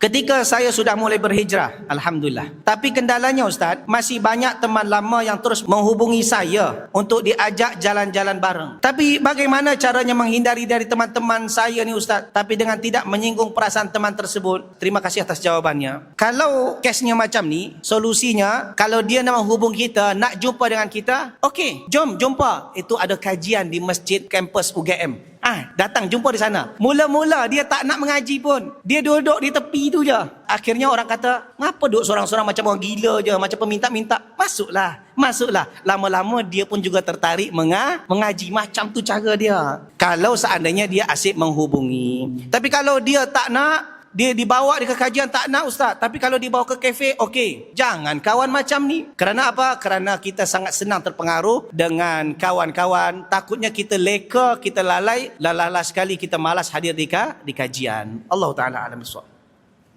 Ketika saya sudah mulai berhijrah, Alhamdulillah. Tapi kendalanya Ustaz, masih banyak teman lama yang terus menghubungi saya untuk diajak jalan-jalan bareng. Tapi bagaimana caranya menghindari dari teman-teman saya ni Ustaz, tapi dengan tidak menyinggung perasaan teman tersebut? Terima kasih atas jawabannya. Kalau kesnya macam ni, solusinya, kalau dia nak menghubungi kita, nak jumpa dengan kita, okey, jom jumpa. Itu ada kajian di masjid kampus UGM. Datang jumpa di sana. Mula-mula dia tak nak mengaji pun. Dia duduk di tepi tu je. Akhirnya orang kata, ngapa duduk sorang-sorang macam orang gila je, macam peminta-minta. Masuklah. Lama-lama dia pun juga tertarik mengaji. Macam tu cara dia. Kalau seandainya dia asyik menghubungi. Tapi kalau dia tak nak, dia dibawa ke kajian, tak nak Ustaz. Tapi kalau dibawa ke kafe, okey. Jangan kawan macam ni. Kerana apa? Kerana kita sangat senang terpengaruh dengan kawan-kawan. Takutnya kita leka, kita lalai. Sekali kita malas hadir di kajian. Allah Ta'ala alam bisawab.